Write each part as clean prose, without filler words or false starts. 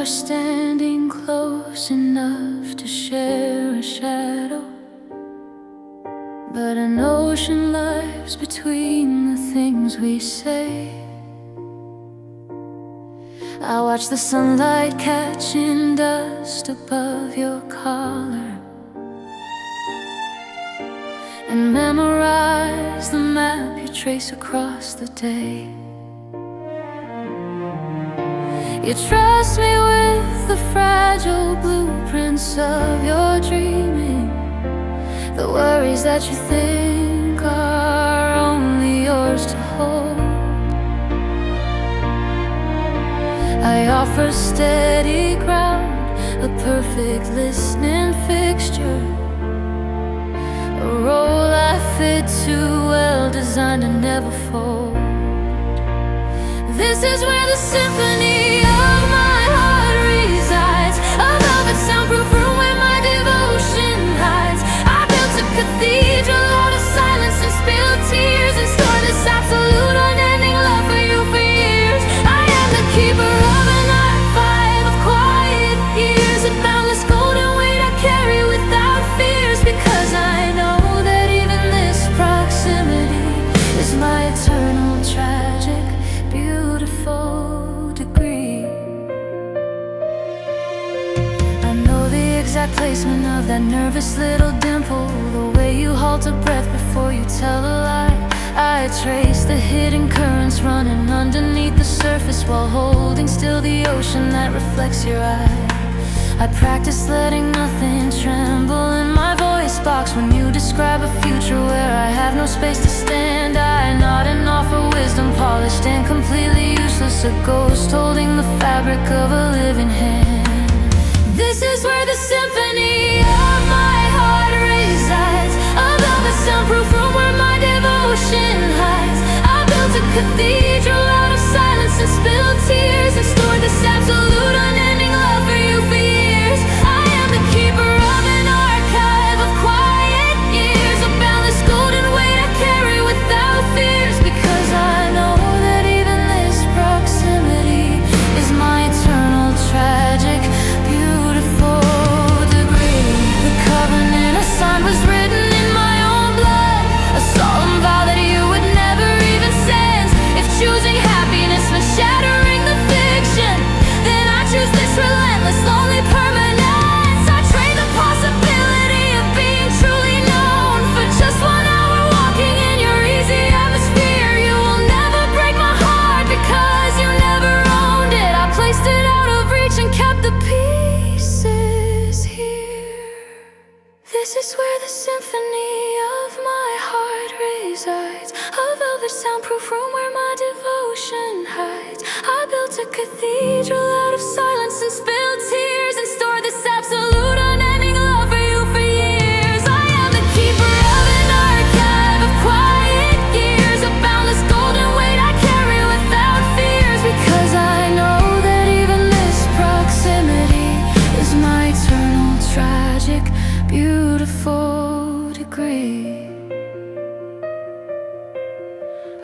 standing close enough to share a shadow, but an ocean lies between the things we say. I watch the sunlight catching dust above your collar and memorize the map you trace across the day. You trust me with the fragile blueprints of your dreaming, the worries that you think are only yours to hold. I offer steady ground, a perfect listening fixture, a role I fit too well, designed to never fold. This is where the symphony of my heart resides, a velvet soundproof room where my devotion hides. I built a cathedral out of silence and spilled tears, and stored this absolute unending love for you for years. I am the keeper of an archive of quiet years, a boundless golden weight I carry without fears, because I know that even this proximity is my eternal tragic beautiful degree. I know the exact placement of that nervous little dimple, the way you halt a breath before you tell a lie. I trace the hidden currents running underneath the surface, while holding still the ocean that reflects your eye. I practice letting nothing tremble in my voice box when you describe a future where I have no space to stand. I nod and offer wisdom, polished and completely useless, a ghost holding the fabric of a living hand. This is where the symphony of my heart resides, a velvet soundproof room where my devotion hides. I built a cathedral out of silence and spilled tears, and stored this absolute unending love for you for years. I am the keeper of an archive of quiet years, a boundless golden weight I carry without fears, because I know that even this proximity is my eternal tragic beautiful degree. The covenant I signed was written in my own blood, a solemn vow that you would never even sense. If choosing happiness meant shattering the fiction, then I choose this relentless, lonely permanence. I trade the possibility of being truly known for just 1 hour walking in your easy atmosphere. You will never break my heart because you never owned it. I placed it out of reach and kept the pieces here. This is where the symphony of my heart resides, a velvet soundproof room where my devotion hides. I built a cathedral out of silence and spilled tears, and stored this absolute unending love for you for years. I am the keeper of an archive of quiet years, a boundless golden weight I carry without fears, because I know that even this proximity is my eternal tragic beautiful degree.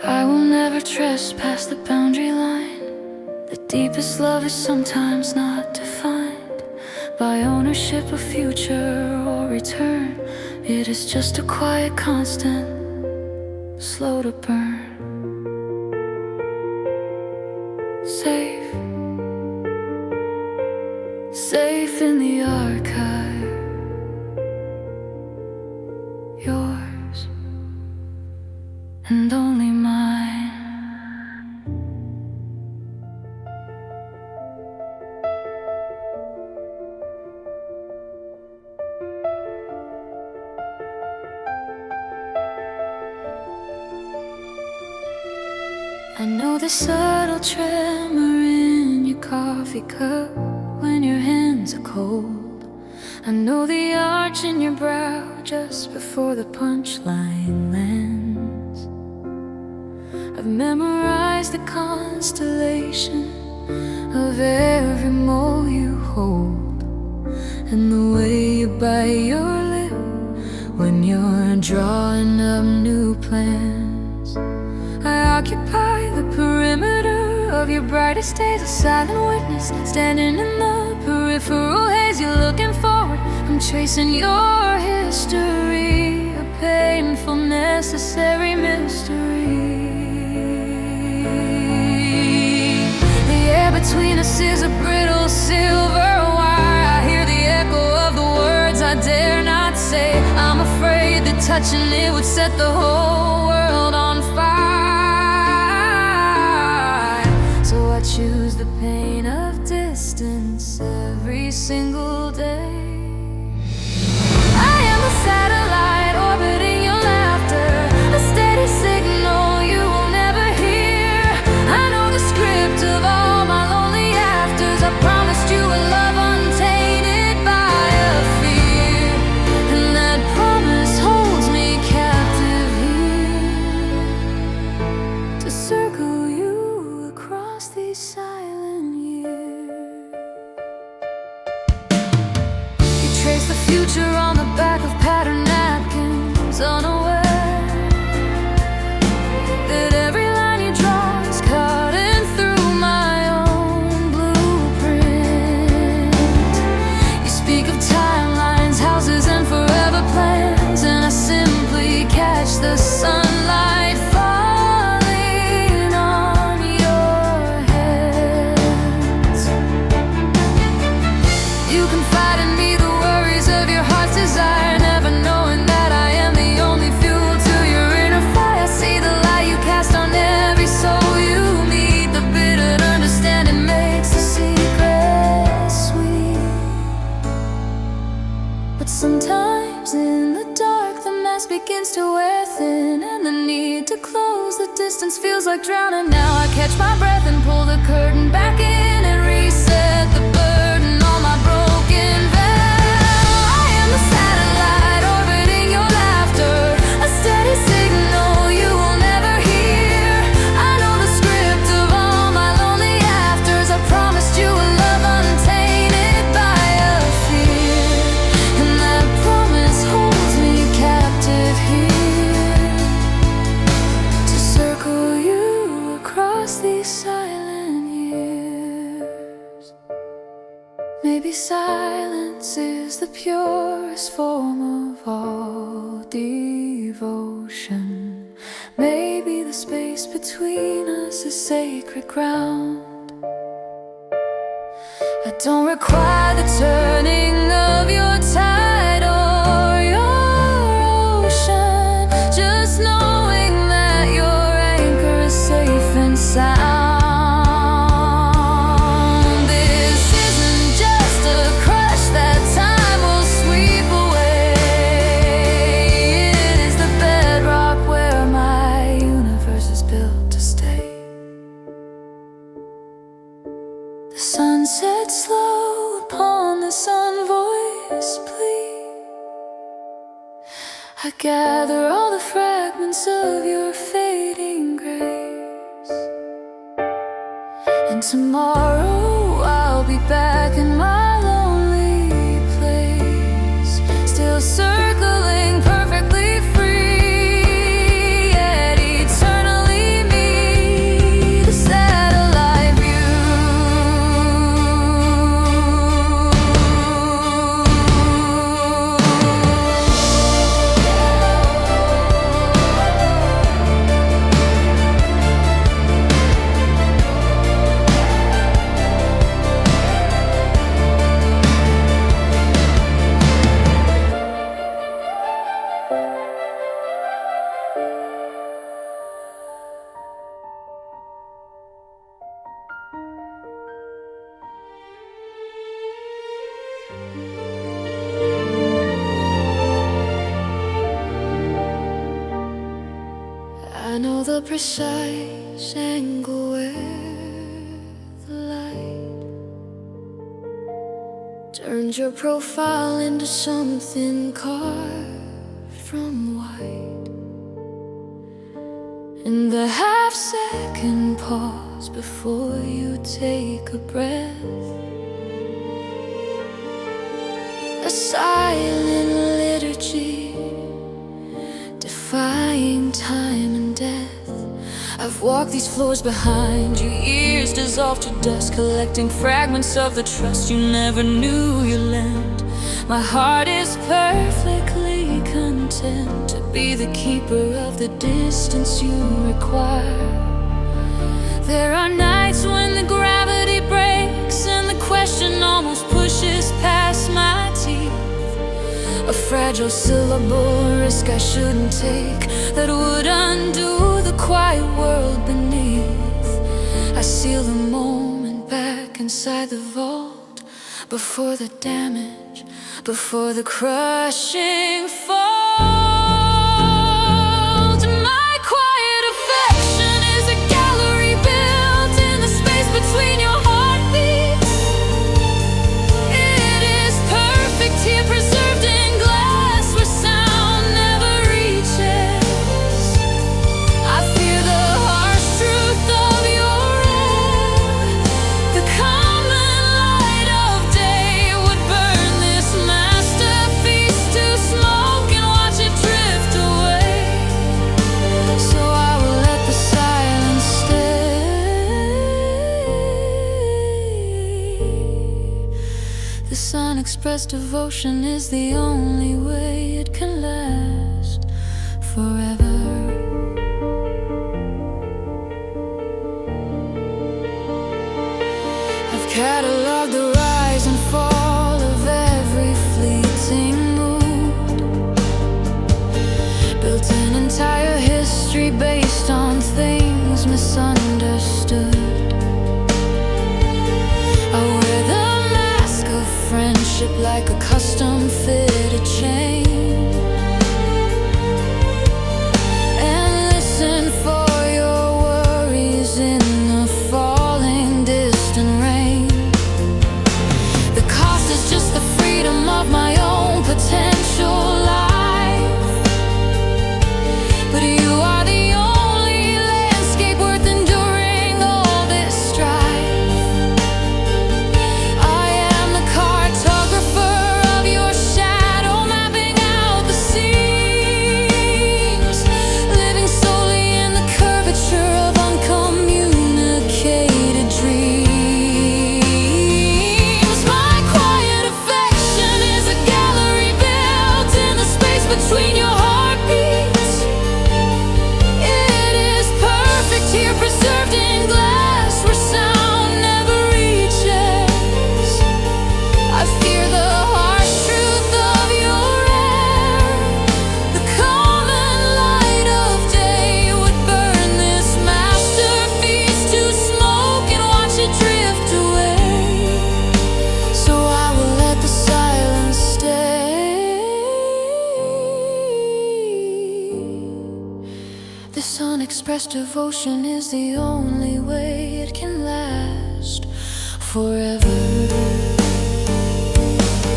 I will never trespass the boundary line. The deepest love is sometimes not defined by ownership of future or return. It is just a quiet constant, slow to burn. Safe, safe in the archive. Yours and only mine. I know the subtle tremor in your coffee cup when your hands are cold. I know the arch in your brow just before the punchline lands. I've memorized the constellation of every mole you hold, and the way you bite your lip when you're drawing up new plans. I occupy the perimeter of your brightest days, a silent witness, standing in the peripheral haze. You're looking forward, I'm tracing your history, a painful, necessary mystery. The air between us is a brittle silver wire. I hear the echo of the words I dare not say. I'm afraid that touching it would set the whole world on fire. So I choose the pain of distance every single day. I am a satellite orbiting your laughter, a steady signal you will never hear. I know the script of all my lonely afters. I promised you a love untainted by a fear, and that promise holds me captive here to circle you across these silent years. You trace the future on the back of patterned napkins, unaware that every line you draw is cutting through my own blueprint. You speak of timelines, houses, and forever plans, and I simply catch the sunlight falling on your hands. You confide in me the worries of your heart's desire, never knowing that I am the only fuel to your inner fire. See the light you cast on every soul you meet. The bitter understanding makes the secret sweet. But sometimes in the dark the mask begins to wear thin, and the need to close the distance feels like drowning. Now I catch my breath and pull the curtain back in and reset the burden on my broken veil. I am a satellite orbiting your laughter, a steady signal you will never hear. I know the script of all my lonely afters. I promised you a love untainted by a fear, and that promise holds me captive here to circle you across these silent years. Maybe silence is the purest form of all devotion. Maybe the space between us is sacred ground. I don't require the turning of your tide or your ocean, just knowing that your anchor is safe and sound. This isn't just a crush that time will sweep away. It is the bedrock where my universe is built to stay. The sun sets slow upon this unvoiced plea. I gather all the fragments of your fading grace, and tomorrow I'll be back in my lonely place, still circling perfectly free, yet eternally me, the satellite view. I know the precise angle where the light turns your profile into something carved from white. In the half-second pause before you take a breath, a silent liturgy defying time and death. I've Walk these floors behind you, years dissolve to dust, collecting fragments of the trust you never knew you lent. My heart is perfectly content to be the keeper of the distance you require. There are nights when the gravity breaks and the question almost pushes past my teeth. A fragile syllable, a risk I shouldn't take, that would undo the quiet world beneath. I seal the moment back inside the vault, before the damage, before the crushing fall. My quiet affection is a gallery built in the space between your heartbeats. It is perfect here, preserved in glass where sound never reaches. I fear the harsh truth of your air. The common light of day would burn this masterpiece to smoke and watch it drift away. So I will let the silence stay. This unexpressed devotion is the only way it can last forever. I've cataloged the rise and fall of every fleeting mood, built an entire history based on things misunderstood. I wear the mask of friendship like a custom-fitted chain, and listen for your worries in the falling distant rain. The cost is just the freedom of my own potential life, but you are the only landscape worth enduring all this strife. I am the cartographer of your shadow, mapping out the seams, living solely in the curvature of uncommunicated dreams. My quiet affection is a gallery built in the space between your heartbeats. It is perfect here, preserved in glass where sound never reaches. I fear the harsh truth of your air. The common light of day would burn this masterpiece to smoke and watch it drift away. So I will let the silence stay. This unexpressed devotion is the only way it can last forever.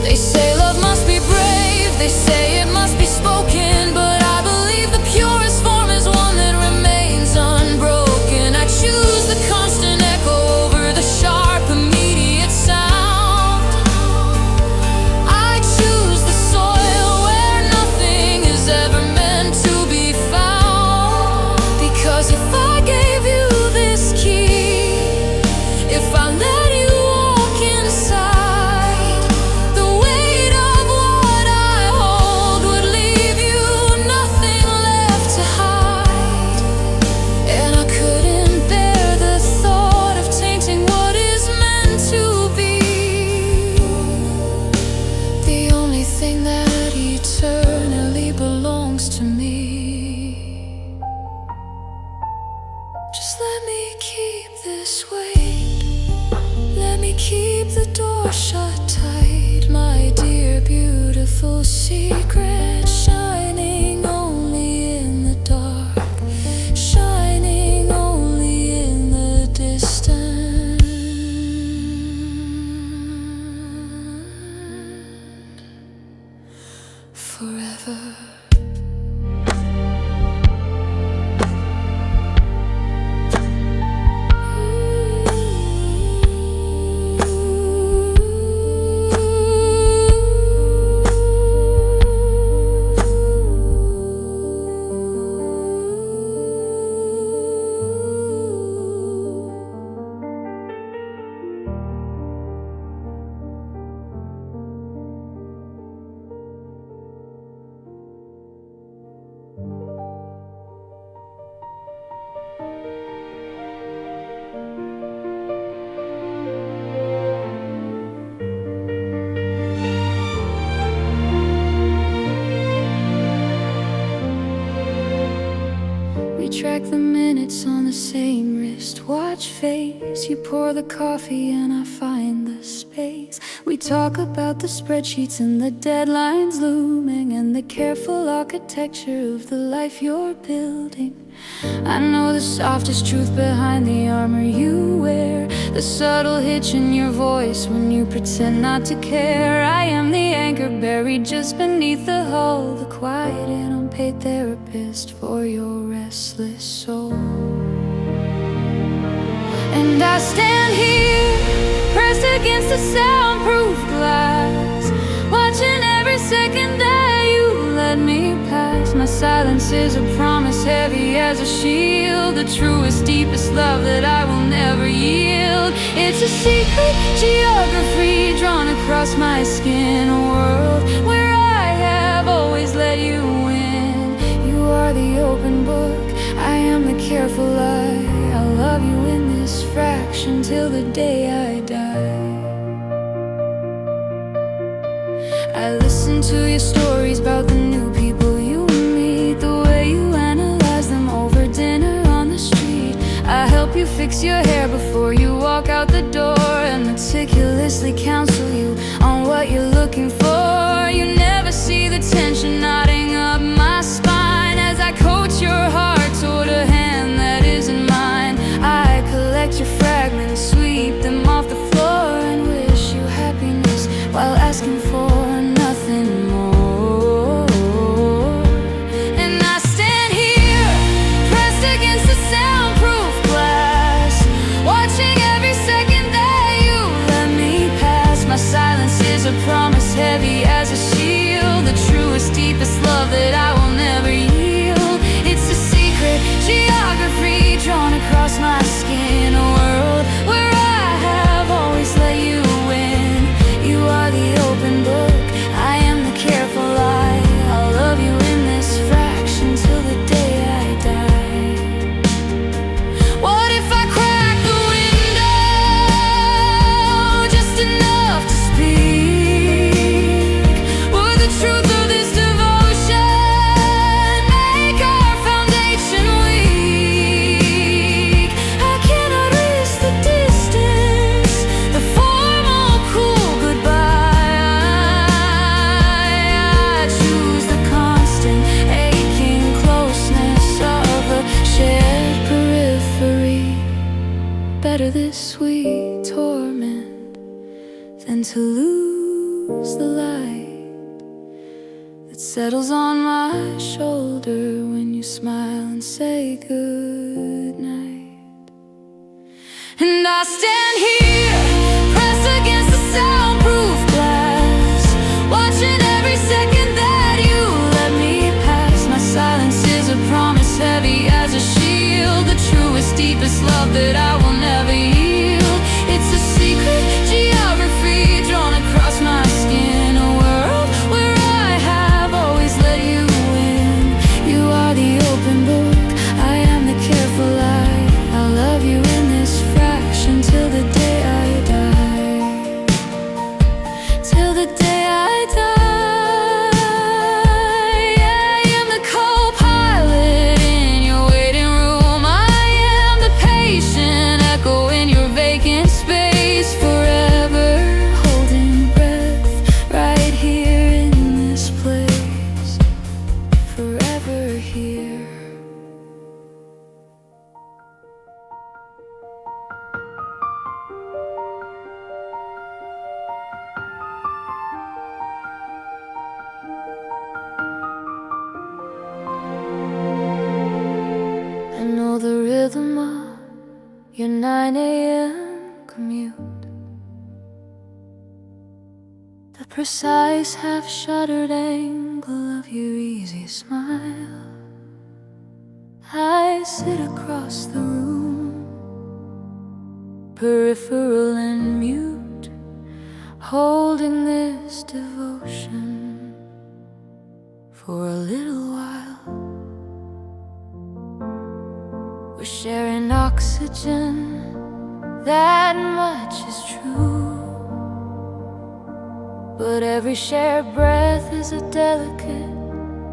They say love must be brave, they say it must be spoken, but I believe the purest form is one that remains unbroken. I choose the constant echo over the sharp immediate sound. I choose the soil where nothing is ever meant to be found. Because if I gave you this key, if I let you walk inside, the weight of what I hold would leave you nothing left to hide. And I couldn't bear the thought of tainting what is meant to be. The only thing that eternally belongs to me. Just let me keep this weight. Let me keep the door shut tight. My dear, beautiful secret, shining only in the dark, shining only in the distant. Forever. minutes on the same wristwatch face. You pour the coffee and I find the space. We talk about the spreadsheets and the deadlines looming, and the careful architecture of the life you're building. I know the softest truth behind the armor you wear, the subtle hitch in your voice when you pretend not to care. I am the anchor buried just beneath the hull, the quiet and unpaid therapist for your restless soul. And I stand here, pressed against the soundproof glass, watching every second that you let me pass. My silence is a promise heavy as a shield, the truest, deepest love that I will never yield. It's a secret geography drawn across my skin, a world where I have always let you in. You are the open book, I am the careful eye. I'll love you in this fraction till the day I die. I listen to your stories about the new people you meet, the way you analyze them over dinner on the street. I help you fix your hair before you walk out the door, and meticulously counsel you on what you're looking for. You never see the tension knotting up my spine as I coach your heart toward a hand that isn't mine. I collect your fragments, sweep them off the floor, and wish you happiness while asking for nothing more. And I stand here, pressed against the soundproof glass, watching every second that you let me pass. My silence is a promise heavy as a shield, the truest, deepest love that I will never yield. It's a secret geography drawn across my skin, a world where I have always let you in. You are the open book, I am the careful eye. I'll love you in this fraction till the day I die. What if I crack the window just enough to speak? Would the truth of this devotion make our foundation weak? I cannot risk the distance, the formal cool goodbye. I choose the constant aching closeness of a shared periphery. Better this sweet torment than to lose the light that settles on my shoulder when you smile and say good night. And I stand here, pressed against the soundproof glass, watching every second that you let me pass. My silence is a promise heavy as a shield, the truest, deepest love that I will never yield. It's a secret geography drawn across my skin, a world where I have always let you in. You are the open book, I am the careful eye. I'll love you in this fraction till the day I die. Till the day I die. I am the co-pilot in your waiting room, I am the patient echo in your vacant space, forever holding breath right here in this place, forever here. I know the rhythm of your 9 a.m. commute, the precise half-shuttered angle of your easy smile. I sit across the room, peripheral and mute, holding this devotion for a little while. We're sharing oxygen, that much is true, but every shared breath is a delicate,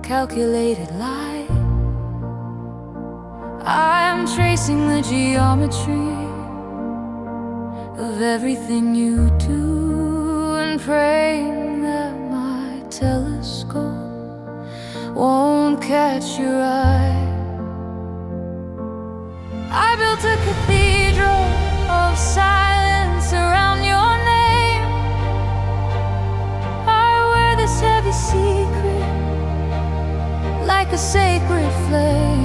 calculated lie. I'm tracing the geometry of everything you do and praying that my telescope won't catch your eye. I built a cathedral of silence around your name. I wear this heavy secret like a sacred flame.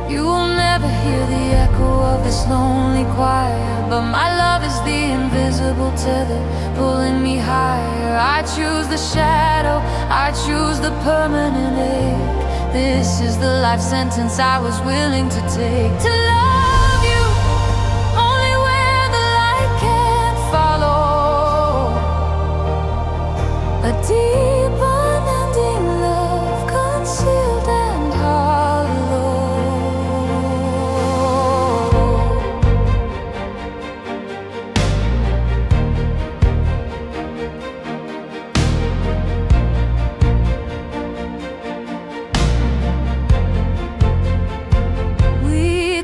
You will never hear the echo of this lonely choir, but my love is the invisible tether pulling me higher. I choose the shadow, I choose the permanent ache. This is the life sentence I was willing to take. To love you only where the light can't follow. A deep unending love concealed and hollow.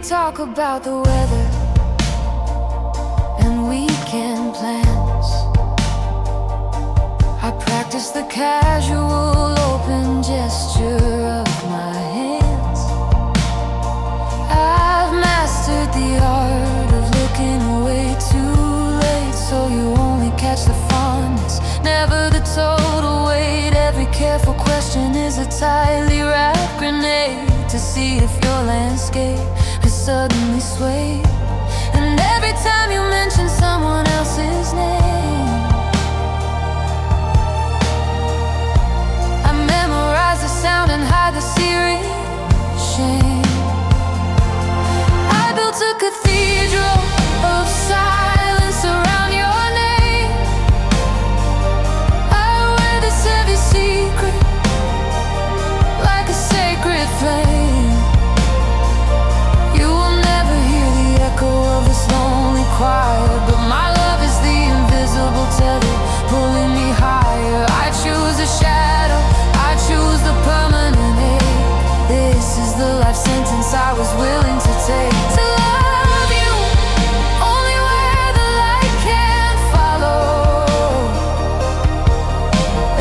Talk about the weather and weekend plans. I practice the casual open gesture of my hands. I've mastered the art of looking away too late, so you only catch the fun. It's never the total weight. Every careful question is a tightly wrapped grenade to see if your landscape suddenly sway. And every time you mention someone else's name, I memorize the sound and hide the searing shame. I built a cathedral of silence around your name. I wear this heavy secret like a sacred flame. Of this lonely choir, but my love is the invisible tether pulling me higher. I choose the shadow, I choose the permanent ache. This is the life sentence I was willing to take. To love you only where the light can't follow.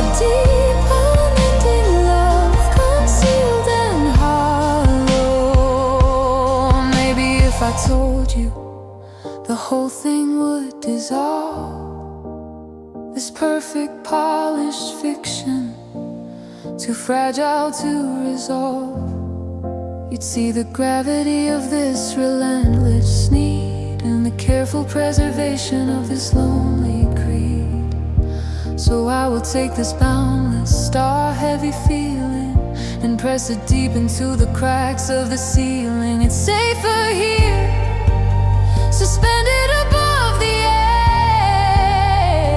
A deep unending love concealed and hollow. Maybe if I told you the whole thing would dissolve. This perfect polished fiction, too fragile to resolve. You'd see the gravity of this relentless need and the careful preservation of this lonely creed. So I will take this boundless star-heavy feeling and press it deep into the cracks of the ceiling. It's safer here, suspended above the air,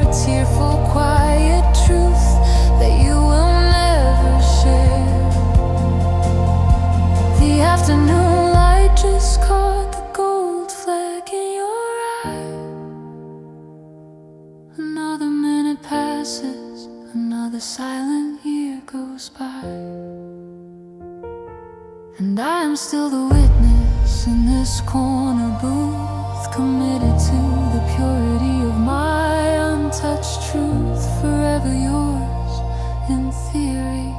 a tearful, quiet truth that you will never share. The afternoon light just caught the gold fleck in your eye. Another minute passes, another silent year goes by, and I am still the witness in this corner booth, committed to the purity of my untouched truth, forever yours in theory,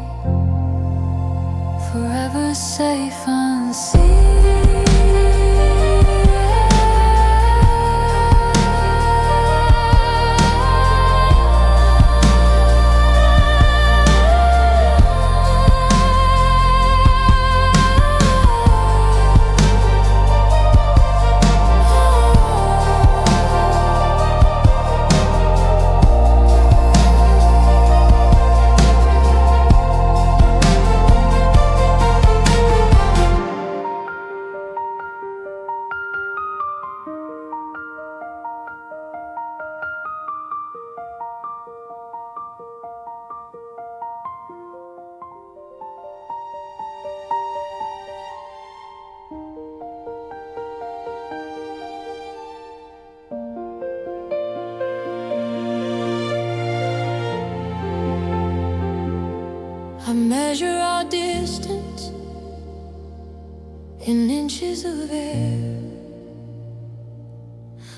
forever safe unseen. I measure our distance inches of air.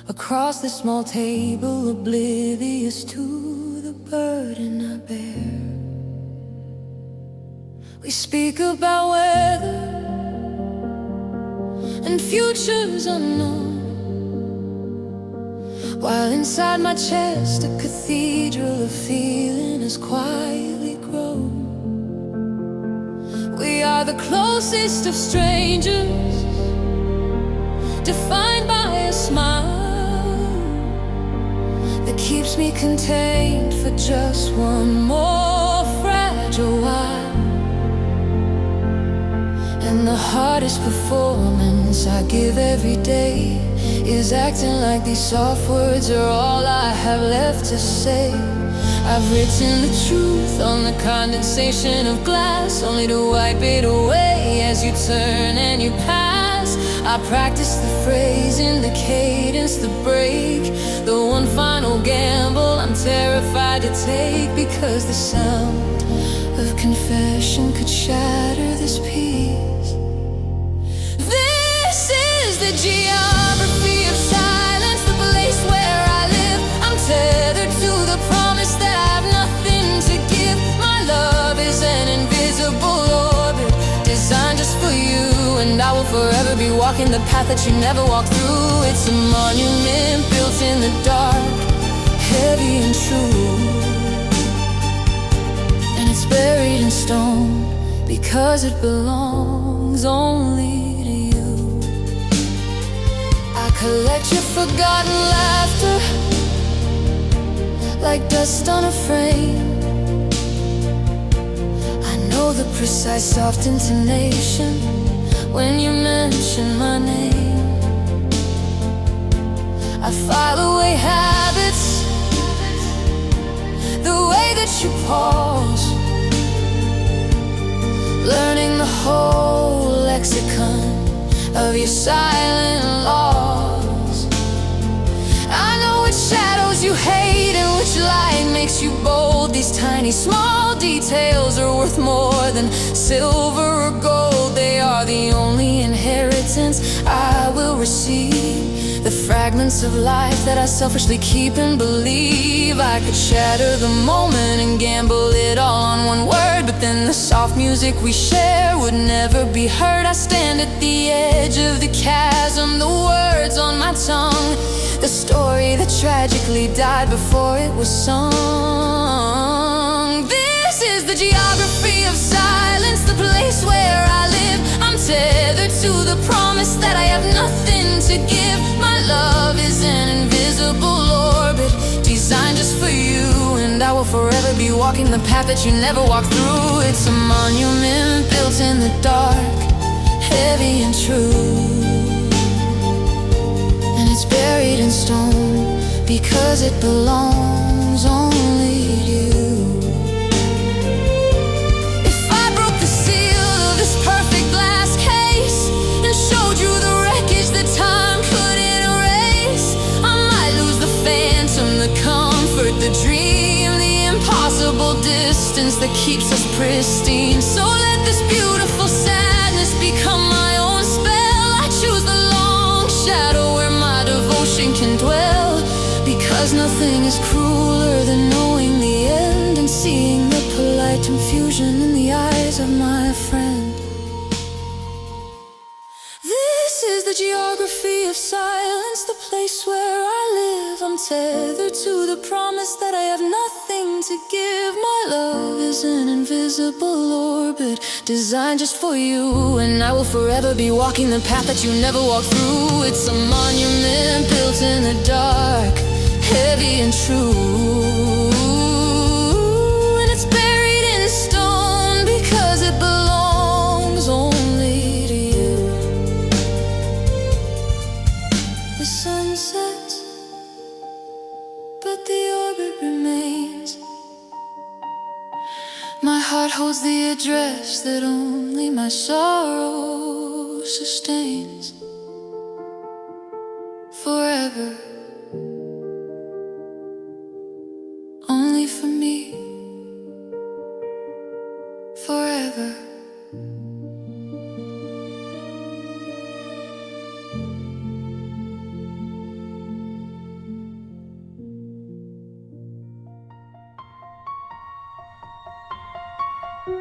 Across the small table, oblivious to the burden I bear. We speak about weather and futures unknown, while inside my chest a cathedral of feeling has quietly grown. We are the closest of strangers, defined by a smile that keeps me contained for just one more fragile while. And the hardest performance I give every day is acting like these soft words are all I have left to say. I've written the truth on the condensation of glass, only to wipe it away as you turn and you pass. I practice the phrasing, the cadence, the break, the one final gamble I'm terrified to take, because the sound of confession could shatter this peace. This is the geography of silence, the place where I live. I'm tethered to the promise that I have nothing to give. My love is an invisible orbit designed just for you, and I will forever be walking the path that you never walked through. It's a monument built in the dark, heavy and true, and it's buried in stone because it belongs only to you. I collect your forgotten laughter like dust on a frame. I know the precise soft intonation when you mention my name. I file away habits, the way that you pause, learning the whole lexicon of your silent laws. I know which shadows you hate and which light makes you bold. These tiny small details are worth more than silver or gold. They are the only inheritance I will receive, the fragments of life that I selfishly keep and believe. I could shatter the moment and gamble it all on one word, but then the soft music we share would never be heard. I stand at the edge of the chasm, the words on my tongue, the story that tragically died before it was sung. This is the geography of silence, the place where I live. I'm tethered to the promise that I have nothing to give. My love is an invisible orbit designed just for you, and I will forever be walking the path that you never walked through. It's a monument built in the dark, heavy and true, and it's buried in stone because it belongs only to you. If I broke the seal of this perfect glass case and showed you the wreckage that time couldn't erase, I might lose the phantom, the comfort, the dream, the impossible distance that keeps us pristine. So let this beautiful sadness become my own spell. I choose the long shadow where my devotion can dwell, because nothing is crueler than knowing the end and seeing the polite confusion in the eyes of my friend. This is the geography of silence, the place where I live. I'm tethered to the promise that I have nothing to give. My love is an invisible orbit designed just for you, and I will forever be walking the path that you never walked through. It's a monument built in the dark, heavy and true, and it's buried in stone because it belongs only to you. The sun sets, but the orbit remains. My heart holds the address that only my sorrow sustains. Forever, only for me, forever. I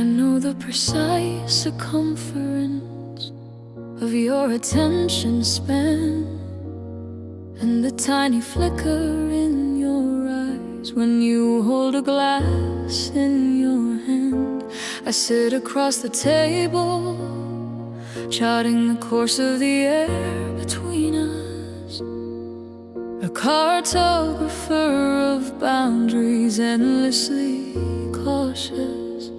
know the precise circumference of your attention span and the tiny flicker in your eyes when you hold a glass in your hand. I sit across the table, charting the course of the air between us, a cartographer of boundaries, endlessly cautious.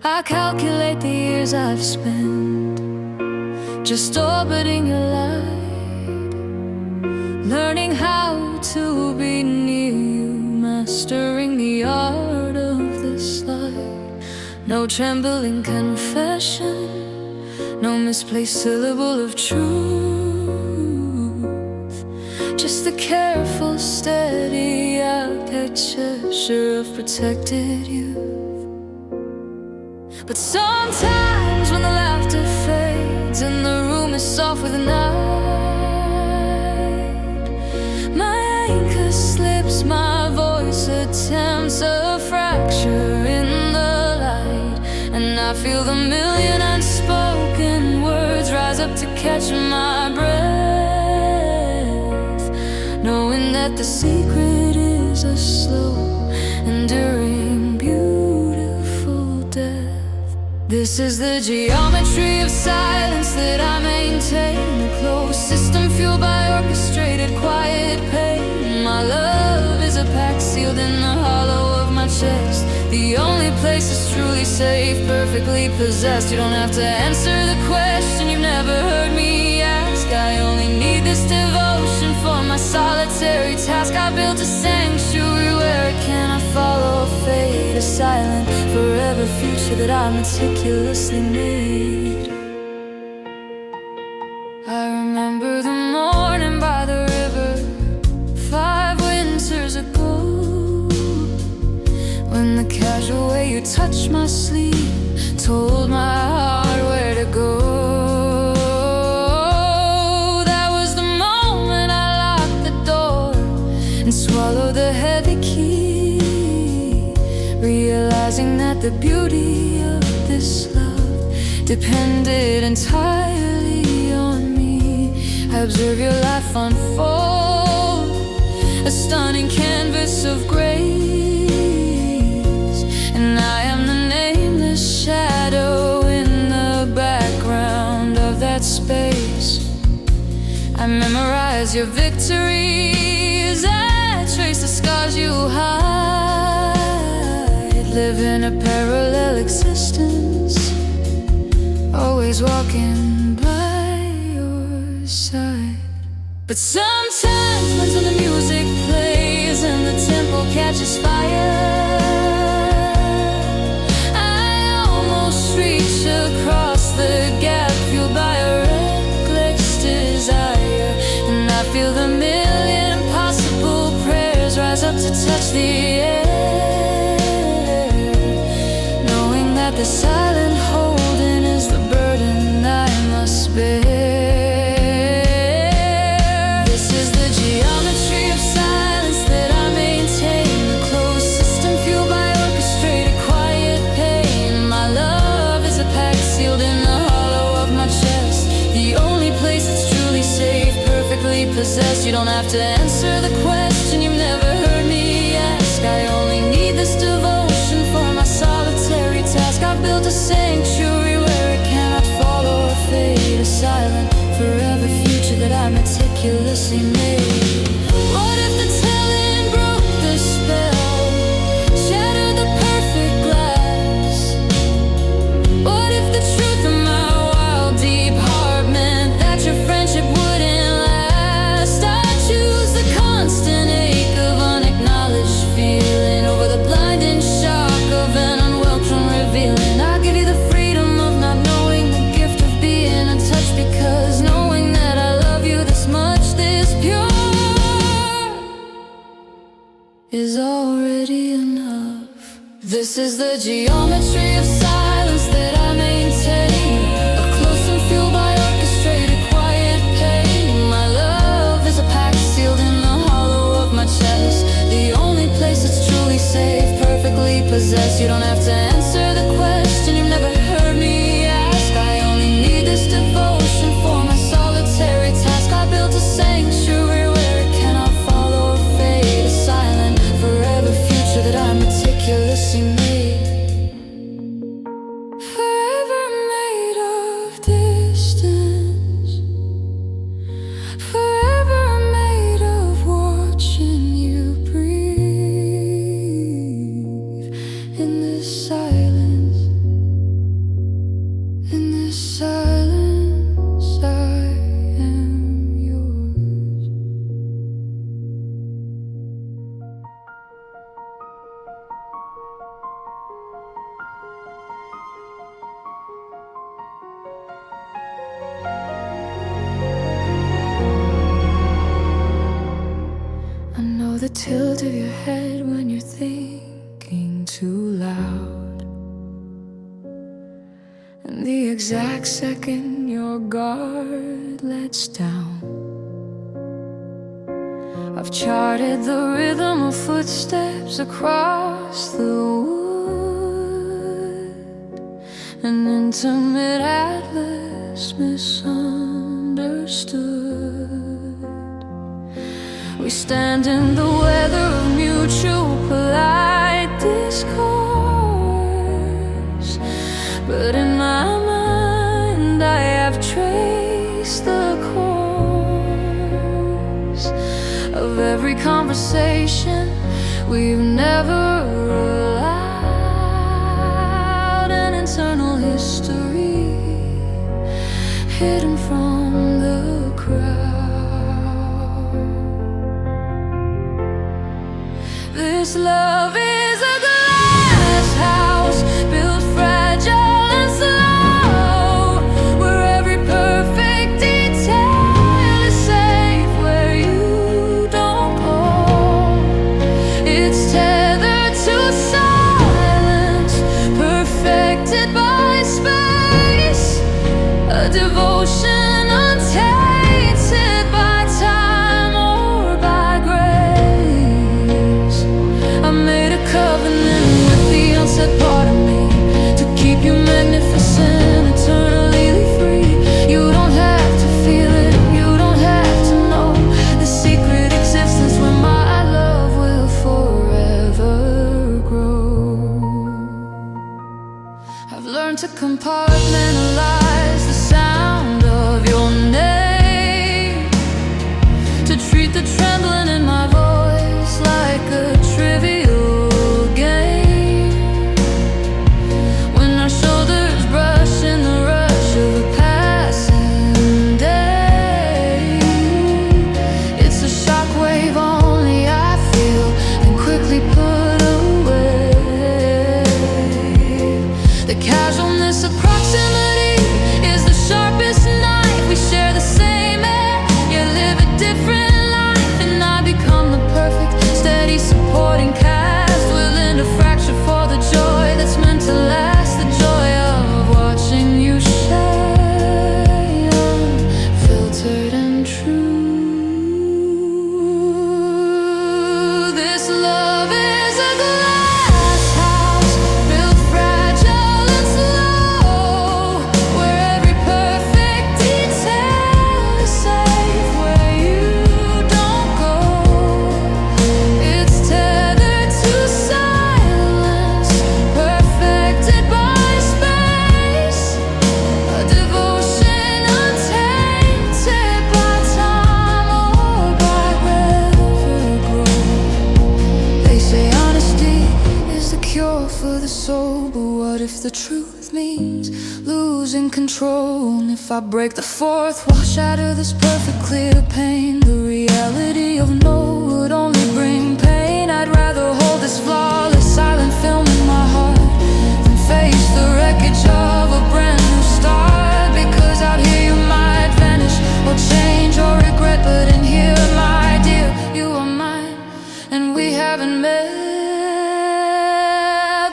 I calculate the years I've spent just orbiting your light, learning how to be near you, mastering the art of the slide. No trembling confession, no misplaced syllable of truth, just the careful, steady architecture sure of protected youth. But sometimes when the laughter fades and the room is soft with night, my anchor slips, my voice attempts a fracture in the light, and I feel the million unspoken words rise up to catch my breath, knowing that the secret is a slow, enduring, beautiful death. This is the geometry of silence that I maintain, a closed system fueled by orchestrated quiet pain. My love is a pact sealed in the hollow of my chest, the only place that's truly safe, perfectly possessed. You don't have to answer the question you've never heard me ask. I only need this devotion for my solitary task. I built a sanctuary where I cannot follow fate, a silent, forever future that I meticulously made. I remember the morning by the river 5 winters ago, when the casual way you touched my sleeve told my heart where to go. That was the moment I locked the door and swallowed the heavy key, realizing that the beauty of this love depended entirely on me. I observe your life unfold, a stunning canvas of grace, and I am the nameless shadow in the background of that space. I memorize your victories, I trace the scars you hide, live in a parallel existence, always walking by your side. But sometimes when the music plays and the tempo catches fire, I almost reach across the gap fueled by a reckless desire, and I feel the million impossible prayers rise up to touch the air, knowing that the silent holding is the burden I must bear. This is the geometry of silence that I maintain, a closed system fueled by orchestrated quiet pain. My love is a pact sealed in the hollow of my chest, the only place that's truly safe, perfectly possessed. You don't have to answer the question you've never heard me ask. I only need this devotion for my solitary task. I built a sanctuary where it cannot follow or fade, a silent, forever future that I meticulously made. What if the telling broke the spell, shattered the perfect glass? What if the truth of my wild, deep heart meant that your friendship wouldn't last? I choose the constant ache of unacknowledged feeling over the blinding shock of an unwelcome revealing. I give you the freedom of not knowing, the gift of being untouched, because knowing that I love you this much, this pure, is already enough. This is the geometry of silence that I maintain, a close and fuel possess. You don't have to answer the question. You've never heard me ask. I only need this devotion for my solitary task. I built a sanctuary where it cannot follow or fade. A silent, forever future that I meticulously made. Forever made of distance. Forever made of watching you breathe. In this silence, in this silence, I am yours. I know the tilt of your head when you're thinking too loud, and the exact second your guard lets down. I've charted the rhythm of footsteps across the wood, an intimate atlas misunderstood. We stand in the weather of mutual polite discourse, but in my mind I have traced the course of every conversation we've never allowed, an internal history hidden from the crowd. This love is a glass house built fragile and slow, where every perfect detail is safe, where you don't go. It's tethered to silence, perfected by space, a devotion untainted by time or by grace. I made a covenant with the unsaid part of me to keep you magnificent, eternally free. You don't have to feel it, you don't have to know the secret existence where my love will forever grow. I've learned to compartmentalize the sound of your name, to treat the trembling in my voice like a trivial game. When our shoulders brush in the rush of a passing day, it's a shockwave only I feel and quickly put away. The casualness of proximity is the sharpest knife. We share the same air, yet live a different life, and I become the perfect, steady, supporting cast, willing to fracture for the joy that's meant to last, the joy of watching you shine, unfiltered and true. This love is a glass house built fragile and slow, where every perfect detail is safe, where you don't go. It's tethered to silence, perfected by space, a devotion untainted by time or by river growth. They say honesty is the cure for the soul, but what if the truth means losing control? And if I break the fourth wall, shatter this perfect clear pain, the reality of no would only bring pain. I'd rather hold this flawless silent film in my heart than face the wreckage of a brand new start, because out here you might vanish or change or regret, but in here, my dear, you are mine, and we haven't met.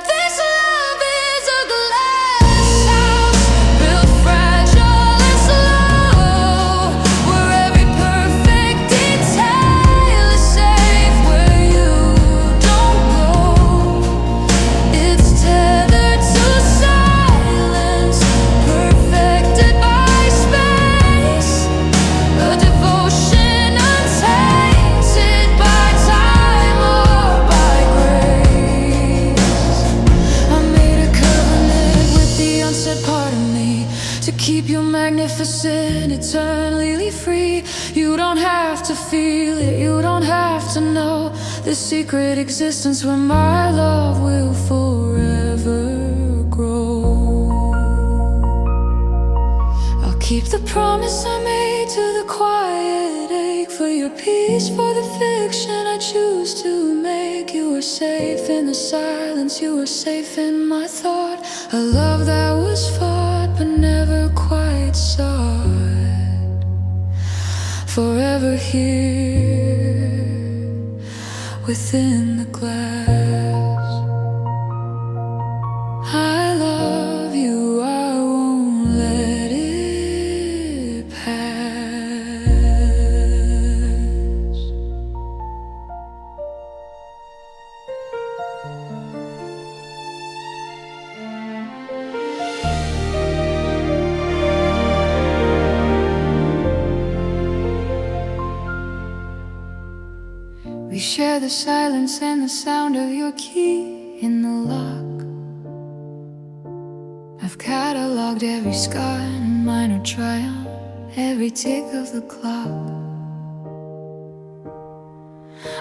This love is a glass house built fragile and slow, where every perfect detail is safe, where you don't go. magnificent, eternally free. You don't have to feel it, you don't have to know the secret existence where my love will forever grow. I'll keep the promise I made to the quiet ache, for your peace, for the fiction I choose to make. You are safe in the silence, you are safe in my thought. A love that was fought but never quite sought, forever here within the glass. I love you, I won't let it pass. We share the silence and the sound of your key in the lock. I've catalogued every scar and minor triumph, every tick of the clock.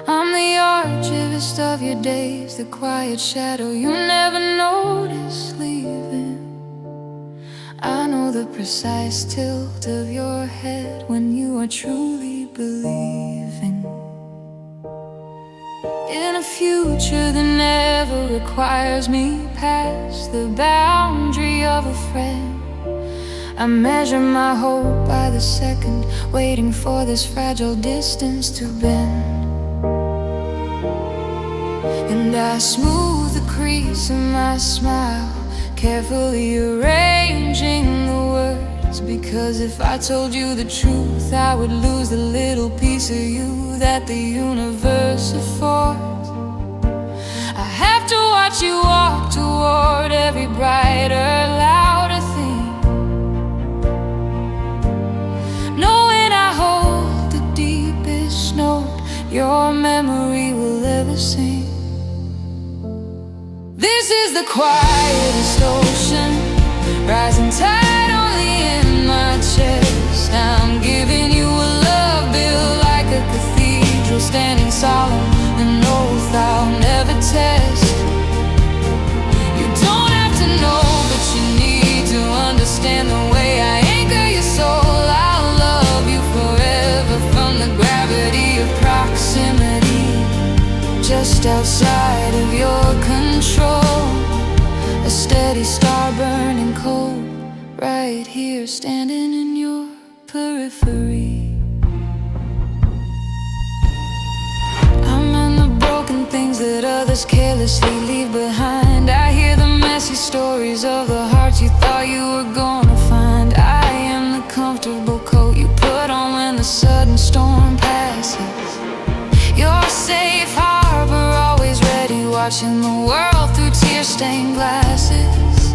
I'm the archivist of your days, the quiet shadow you never noticed leaving. I know the precise tilt of your head when you are truly believing in a future that never requires me past the boundary of a friend. I measure my hope by the second, waiting for this fragile distance to bend. And I smooth the crease of my smile, carefully arranging the words, because if I told you the truth, I would lose the little piece of you that the universe affords. I have to watch you walk toward every brighter, louder thing, knowing I hold the deepest note your memory will ever sing. This is the quietest ocean, rising tide only in my chest. I'm giving you a love built like a cathedral, standing solemn, an oath I'll never test. You don't have to know, but you need to understand the way I anchor your soul. I'll love you forever from the gravity of proximity, just outside of your control. A steady star burning cold, right here standing in your periphery. I'm in the broken things that others carelessly leave behind. I hear the messy stories of the hearts you thought you were gonna find. I am the comfortable coat you put on when the sudden storm passes. Your safe harbor, always ready, watching the world through tear-stained glasses.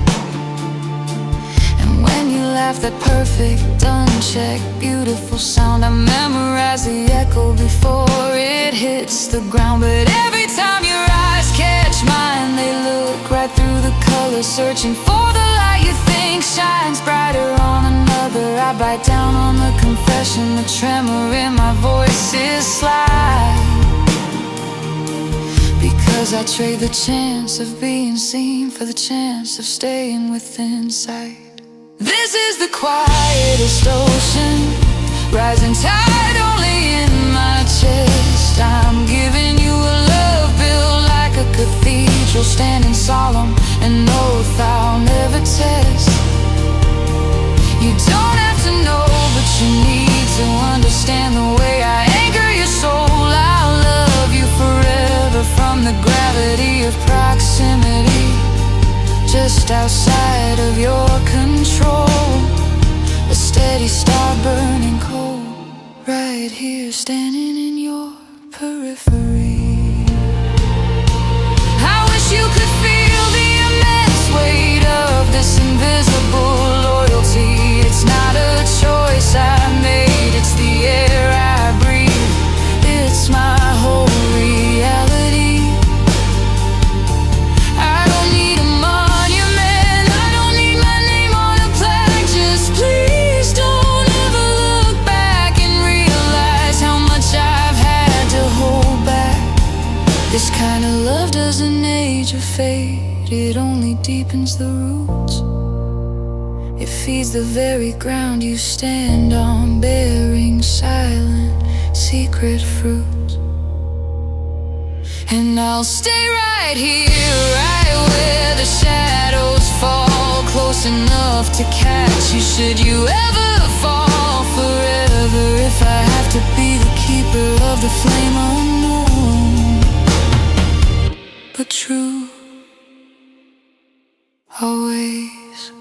And when you laugh, that perfect, unchecked, beautiful sound, I memorize the echo before it hits the ground. But every time your eyes catch mine, they look right through the colors, searching for the light you think shines brighter on another. I bite down on the confession, the tremor in my voice is slight, because I trade the chance of being seen for the chance of staying within sight. This is the quietest ocean, rising tide only in my chest. I'm giving you a love built like a cathedral, standing solemn, an oath I'll never test. You don't have to know, but you need to understand the way I anchor your soul. I'll love you forever from the gravity of proximity, just outside of your control. A steady star burning cold, right here standing in your periphery. I wish you could feel the immense weight of this invisible loyalty. It's not a choice I made, it's the air I breathe, it's my whole reality. I don't need a monument, I don't need my name on a plaque, just please don't it only deepens the roots. It feeds the very ground you stand on, bearing silent, secret fruit. And I'll stay right here, right where the shadows fall, close enough to catch you should you ever fall. Forever if I have to be the keeper of the flame unknown, but true always.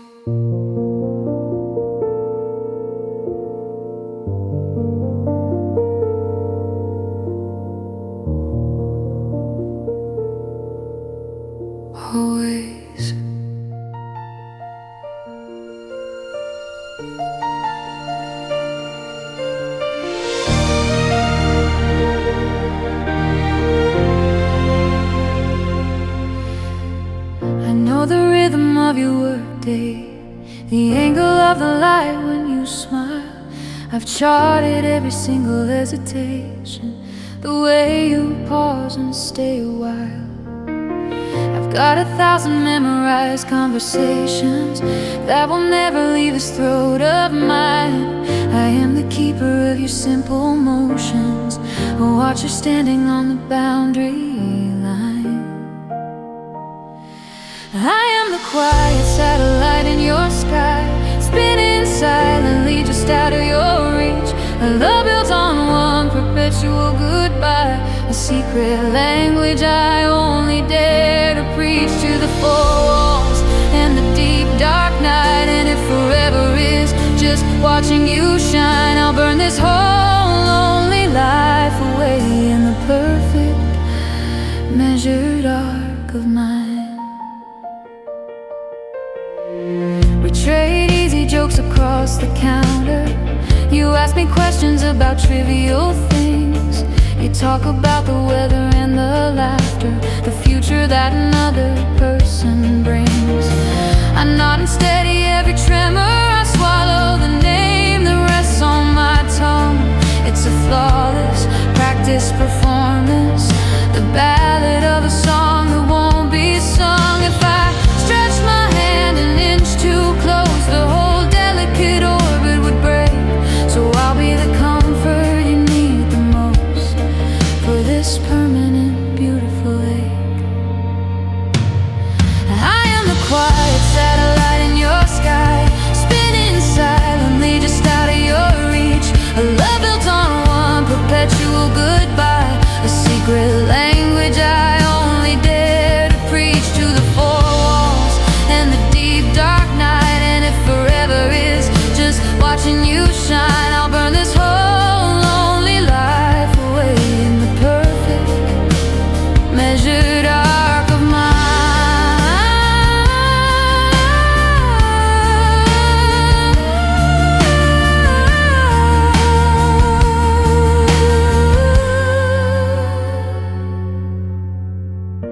Always. I know the rhythm of your workday, the angle of the light when you smile. I've charted every single hesitation, the way you pause and stay a while. Got 1,000 memorized conversations that will never leave this throat of mine. I am the keeper of your simple motions, a watcher standing on the boundary line. I am the quiet satellite in your sky, spinning silently just out of your reach. A love built on one perpetual goodbye, a secret language I only dare to preach to the four walls and the deep dark night. And if forever is just watching you shine, I'll burn this whole lonely life away in the perfect measured arc of mine. We trade easy jokes across the counter. You ask me questions about trivial things. You talk about the weather and the laughter, the future that another person brings. I nod and steady every tremor. I swallow the name that rests on my tongue. It's a flawless practice performance, the ballad of a song that won't be sung. If I stretch my hand an inch too close, the whole delicate orbit would break. So I'll be the comfort you need the most for this permanent, beautiful ache. I am the quiet satellite in your sky, spinning silently just out of your reach. A love built on one perpetual goodbye, a secret language I only dare to preach to the four walls and the deep dark night. And if forever is just watching you shine, I'll burn this whole lonely life away in the perfect measured arc of mine.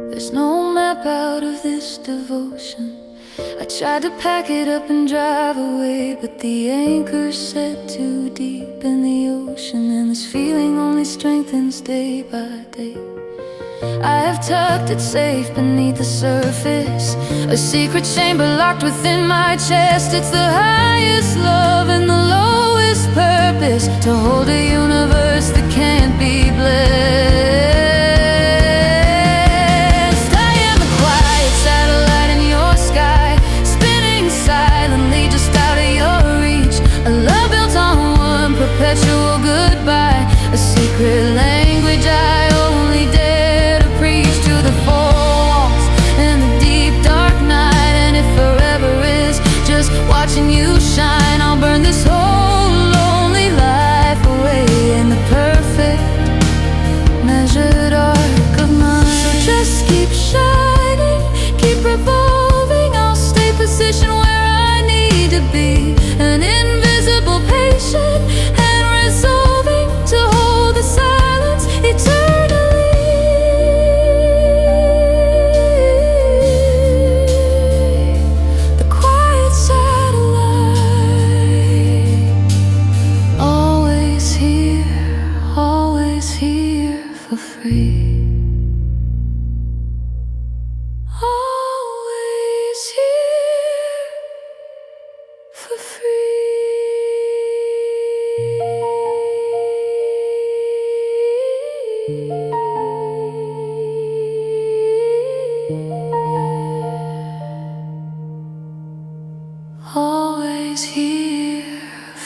There's no map out of this devotion. I tried to pack it up and drive away, but the anchor's set too deep in the ocean, and this feeling only strengthens day by day. I have tucked it safe beneath the surface, a secret chamber locked within my chest. It's the highest love and the lowest purpose, to hold a universe that can't be blessed. I am the quiet satellite in your sky, spinning silently just out of your reach. A love built on one perpetual goodbye, a secret language I only dare to preach to the four walls and the deep dark night. And if forever is just watching you shine, I'll burn this whole lonely life away in the perfect measure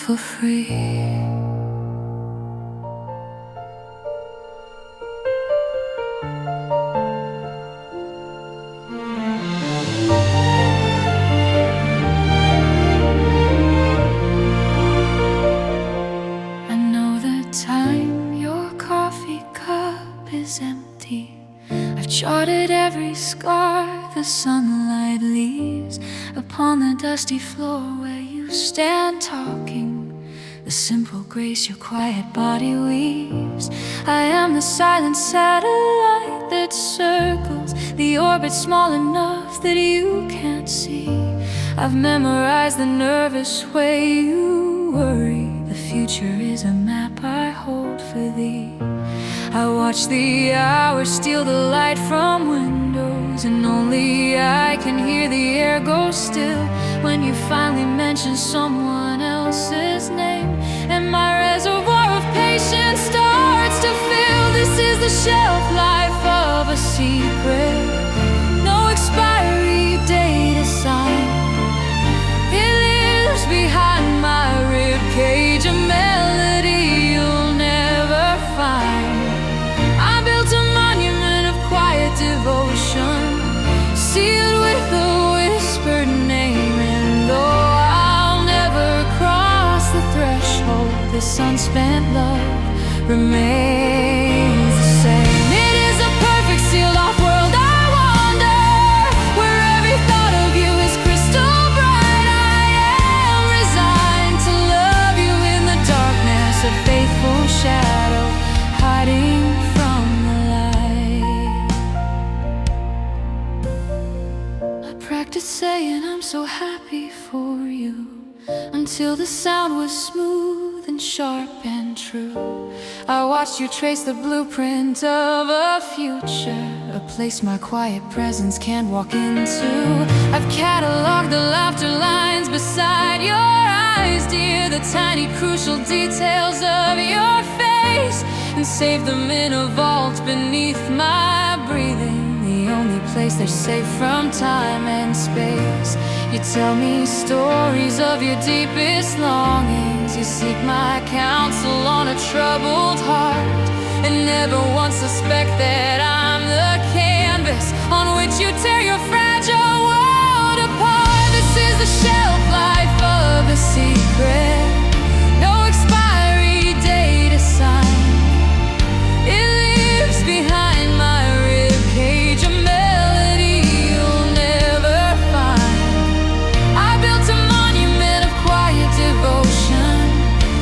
for free. I know the time your coffee cup is empty. I've charted every scar the sunlight leaves upon the dusty floor where you stand talking, the simple grace your quiet body weaves. I am the silent satellite that circles the orbit small enough that you can't see. I've memorized the nervous way you worry. The future is a map I hold for thee. I watch the hours steal the light from windows, and only I can hear the air go still when you finally mention someone else's name, and my reservoir of patience starts to fill. This is the shelf life of a secret, no expiry date assigned. It lives behind my ribcage, a melody you'll never find. I built a monument of quiet devotion, sealed with a whispered name, and though I'll never cross the threshold, this unspent love remains the same. It is a perfect sealed-off world. I wander where every thought of you is crystal bright. I am resigned to love you in the darkness, a faithful shadow hiding from the light. I practiced saying I'm so happy for you until the sound was smooth and sharp and true. I watched you trace the blueprint of a future, a place my quiet presence can't walk into. I've cataloged the laughter lines beside your eyes, dear, the tiny crucial details of your face, and saved them in a vault beneath my breathing, the only place they're safe from time and space. You tell me stories of your deepest longings, you seek my counsel on a troubled heart, and never once suspect that I'm the canvas on which you tear your fragile world apart. This is the shelf life of a secret, no expiry date assigned. It lives behind my ribcage, a melody you'll never find. I built a monument of quiet devotion,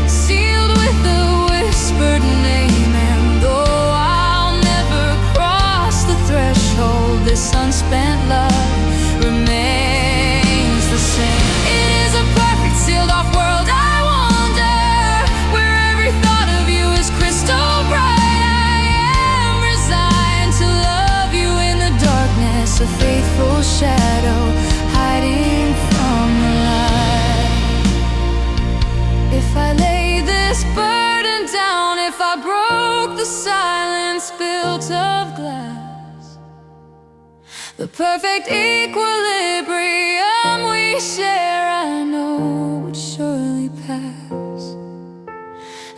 sealed with a whispered name, and though I'll never cross the threshold, this unspent love remains the same. It is a perfect sealed-off world. I wander where every thought of you is crystal bright. I am resigned to love you in the darkness, a faithful shadow hiding from the light. If I lay this burden down, if I broke the silence built of glass, the perfect equilibrium we share, I know would surely pass.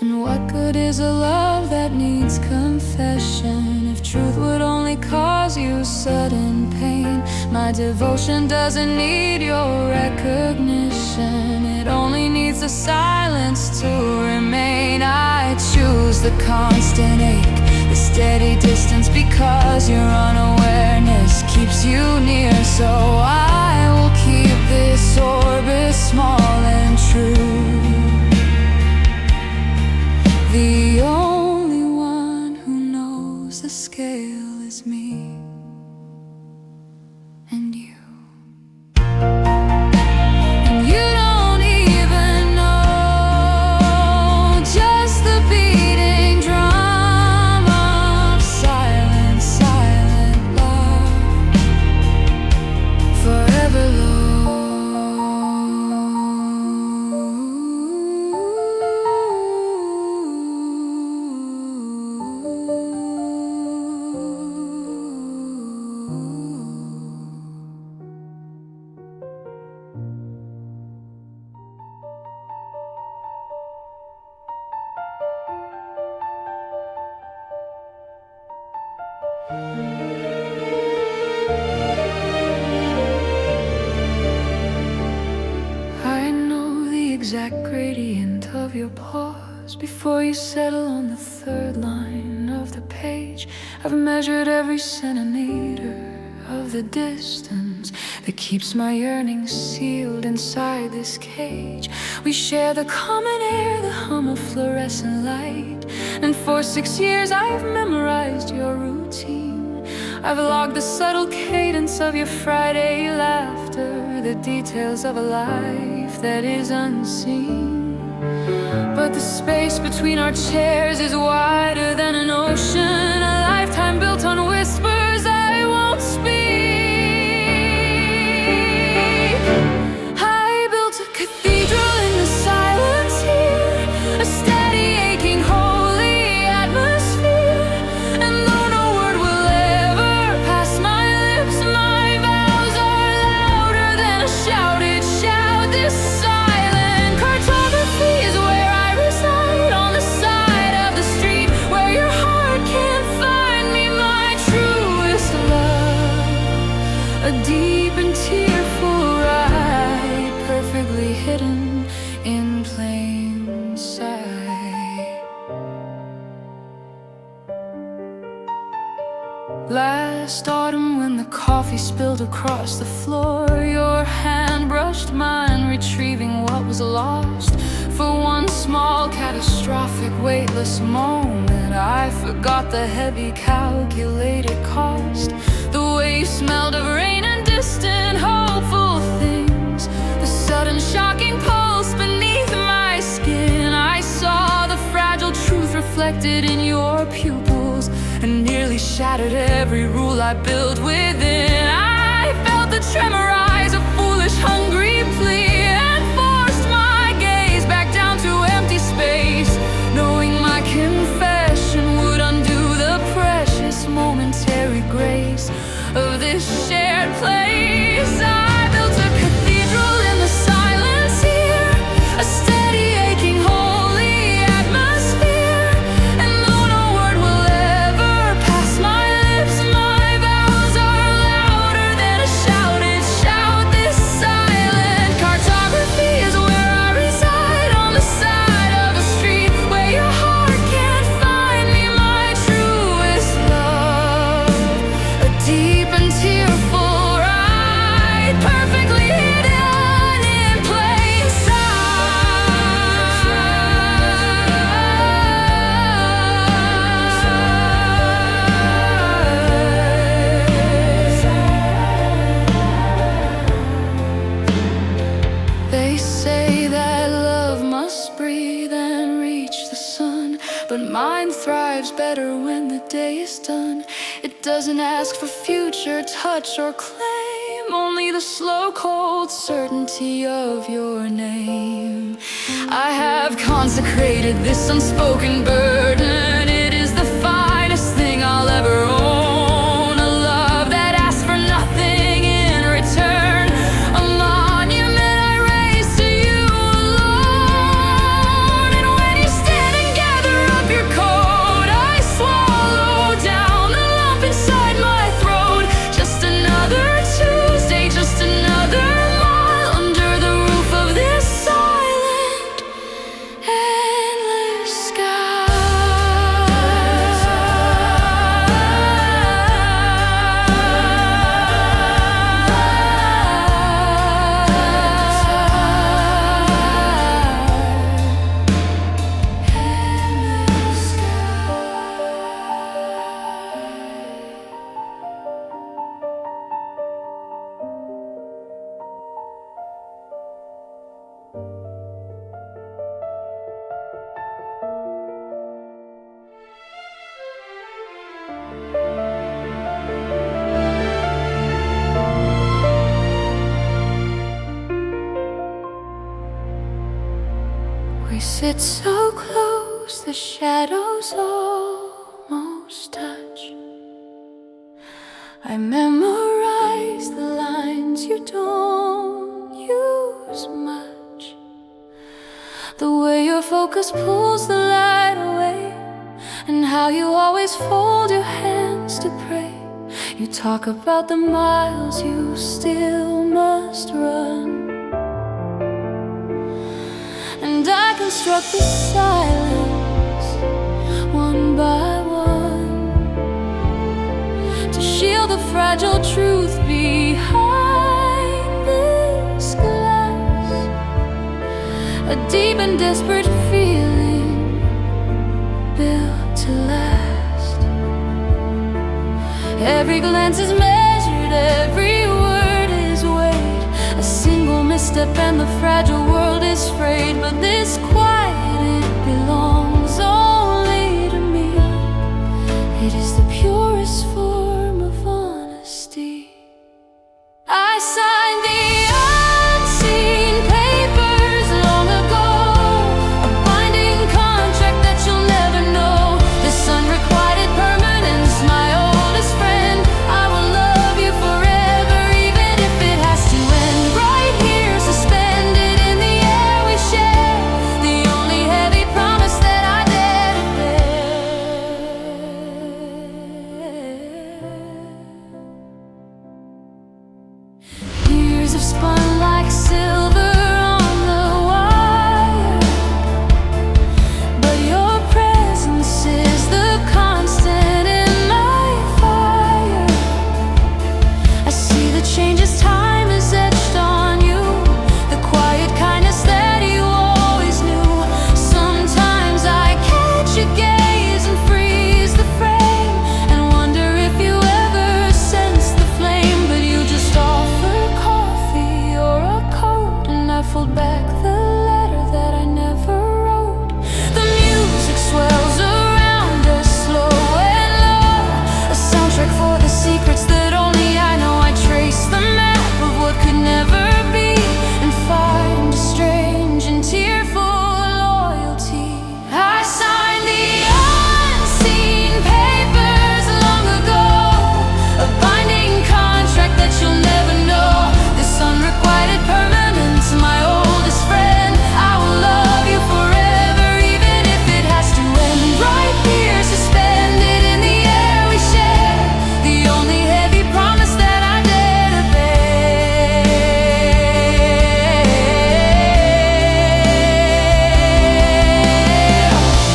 And what good is a love that needs confession if truth would only cause you sudden pain? My devotion doesn't need your recognition, it only needs the silence to remain. I choose the constant ache, the steady distance, because your unawareness keeps you near. So I will keep this orbit small and true. The only one who knows the scale is me and you. And you don't even know just the beating drum of silent, silent love. Forever exact gradient of your pause before you settle on the third line of the page. I've measured every centimeter of the distance that keeps my yearning sealed inside this cage. We share the common air, the hum of fluorescent light, and for 6 years I've memorized your routine. I've logged the subtle cadence of your Friday laughter, the details of a life that is unseen. But the space between our chairs is wider than an ocean, a lifetime built on whispers I won't speak. I built a cathedral in the silence here, a steady aching holy atmosphere, and though no word will ever pass my lips, my vows are louder than a shouted shout. This silent cartography is where I reside, on the side of the street where your heart can't find me. My truest love, a deep and tearful ride, perfectly hidden in plain sight. Last autumn when the coffee spilled across the floor, your hand brushed mine, retrieving what was lost. For one small catastrophic weightless moment, I forgot the heavy calculated cost. The way you smelled of rain and distant hopeful things, the sudden shocking pulse beneath my skin. I saw the fragile truth reflected in your pupils and nearly shattered every rule I built within. I felt the tremor rise, a foolish hungry plea, and forced my gaze back down to empty space, knowing my confession would undo the precious momentary grace of this shared place. I built a cathedral in the silence here, a steady aching holy atmosphere, and though no word will ever pass my lips, my vows are louder than a shouted shout. This silent cartography is where I reside, on the side of a street where your heart can't find me. My truest love, a deep and tearful ride, perfectly hidden in plain sight. They say that love must breathe and reach the sun, but mine thrives better when the day is done. It doesn't ask for future touch or claim, only the slow cold certainty of your name. I have consecrated this unspoken burden, it is the finest thing I'll ever own, a love that asks for nothing in return, a monument I raise to you alone. And when you stand and gather up your coat, I swallow down the lump inside my throat. Just another Tuesday, just another mile under the roof of this silent, endless We sit so close, the shadows almost touch. I memorize the lines you don't use much, the way your focus pulls the light away, and how you always fold your hands to pray. You talk about the miles you still must run. struck the silence one by one to shield the fragile truth behind this glass. A deep and desperate feeling built to last. Every glance is measured, every word is weighed. A single misstep and the fragile world is frayed. But this quiet, it belongs only to me. It is the purest form of honesty. I signed the unseen papers long ago, a binding contract that you'll never know. This unrequited permanence, my oldest friend. I will love you forever, even if it has to end right here, suspended in the air we share. The only heavy promise that I dare to bear. Years have spun like silver on the wire, but your presence is the constant in my fire. I see the changes time has etched on you, the quiet kindness that you always knew. Sometimes I catch your gaze and freeze the frame, and wonder if you ever sense the flame. But you just offer coffee or a coat, and I fold back the letter that I never wrote. The music swells around us, slow and low, a soundtrack for the secrets that only I know. I trace the map of what could never be, and find a strange and tearful loyalty. I signed the unseen papers long ago, a binding contract that you'll never know. This unrequited permanence, my oldest friend. I will love you forever, even if it has to end right here, suspended in the air we share. The only heavy promise that I dare to bear.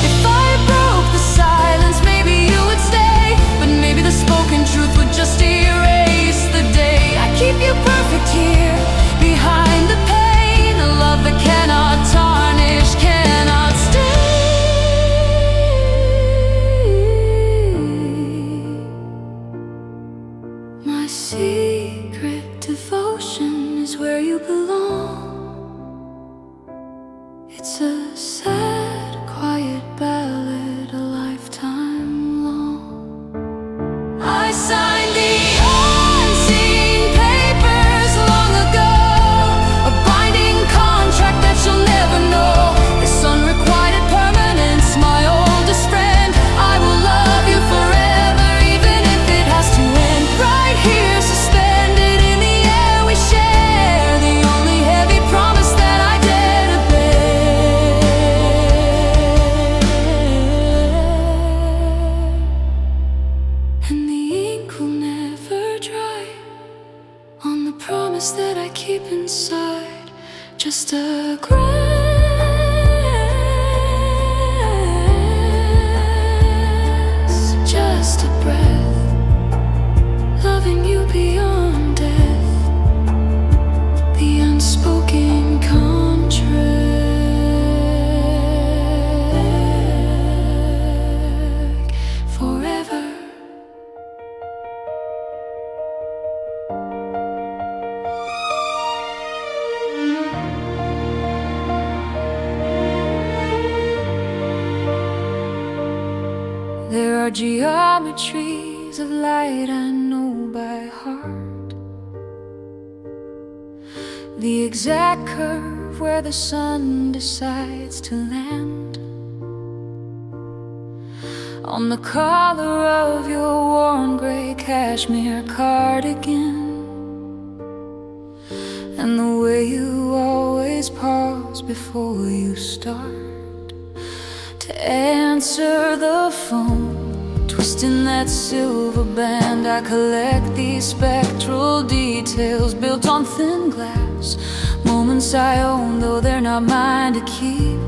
If I broke the silence, maybe you would stay, but maybe the spoken truth would just erase the day. I keep you perfect here, behind the pain, a love that cannot tarnish, cannot stay. My secret devotion is where you belong. It's a sad, quiet ballad, a lifetime long. I signed the unseen papers long ago, a binding contract that you'll never know. This unrequited permanence, my oldest friend. I will love you forever, even if it has to end right here, suspended in the air we share. The only heavy promise that I dare to bear. And the ink will never dry on the promise that I keep inside. Just a grass, just a breath, loving you beyond death. The unspoken contract forever. There are geometries of light I know by heart, the exact curve where the sun decides to land, on the color of your worn gray cashmere cardigan, and the way you always pause before you start to answer the phone, twisting that silver band. I collect these spectral details built on thin glass, moments I own though they're not mine to keep.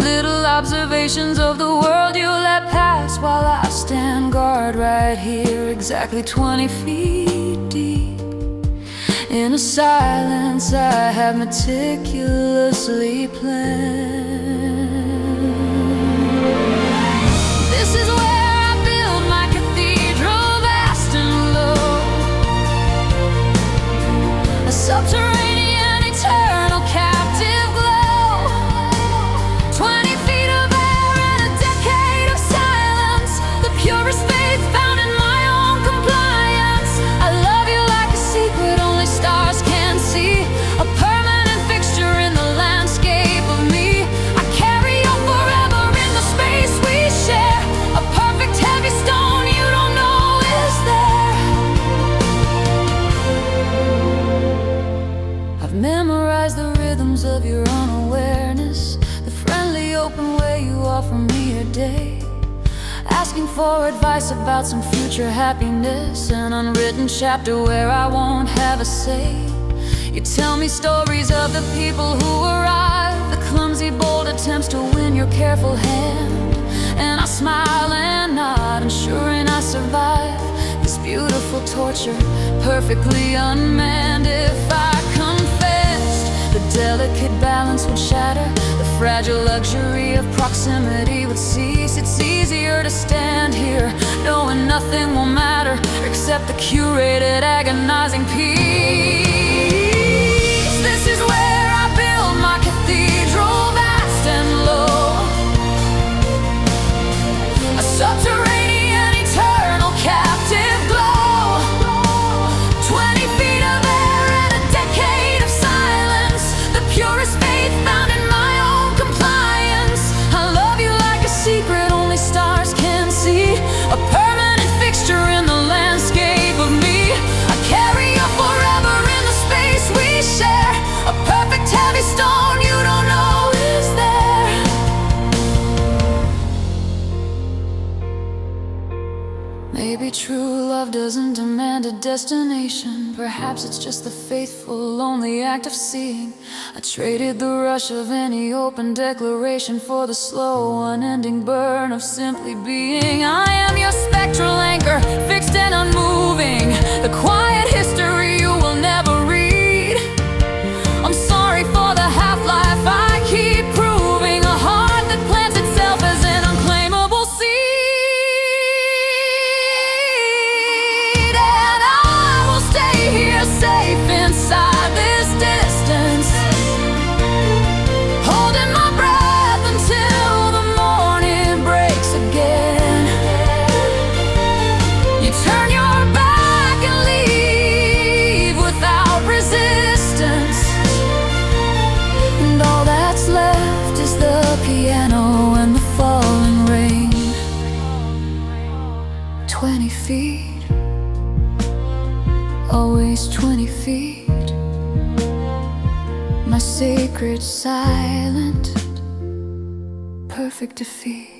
Little observations of the world you let pass while I stand guard right here, exactly 20 feet deep. In a silence I have meticulously planned. This is where I build my cathedral, vast and low, a subterranean eternal captive glow. 20 feet of air and a decade of silence, the purest faith found in my own compliance. I love you like a secret only stars can see, a permanent fixture in the landscape of me. I carry you forever in the space we share, a perfect heavy stone you don't know is there. I've memorized the rhythms of your unawareness, the friendly open way you offer me your day, asking for advice about some future happiness, an unwritten chapter where I won't have a say. You tell me stories of the people who arrive, the clumsy bold attempts to win your careful hand, and I smile and nod, ensuring I survive this beautiful torture, perfectly unmanned. If I confessed, the delicate balance would shatter, the fragile luxury of proximity would cease. It's easier to stand here knowing nothing will matter except the curated agonizing peace. This is where I build my cathedral, vast and low, a subterranean eternal captive glow. 20 feet of air and a decade of silence, the purest faith found in my own compliance. I love you like a secret only stars can see, a permanent fixture in the landscape of me. I carry you forever in the space we share, a perfect heavy stone you don't know is there. Maybe true love doesn't demand a destination, perhaps it's just the faithful, lonely act of seeing. I traded the rush of any open declaration for the slow, unending burn of simply being. I am your spectral anchor, fixed and unmoving, the quiet history you will never read. I'm sorry for the half-life I keep proving, a heart that plants itself as an unclaimable seed. And I will stay here safe inside this distance, holding my breath until the morning breaks again. You turn your back and leave without resistance, and all that's left is the piano and the falling rain. 20 feet, always 20 feet, my sacred silent perfect defeat.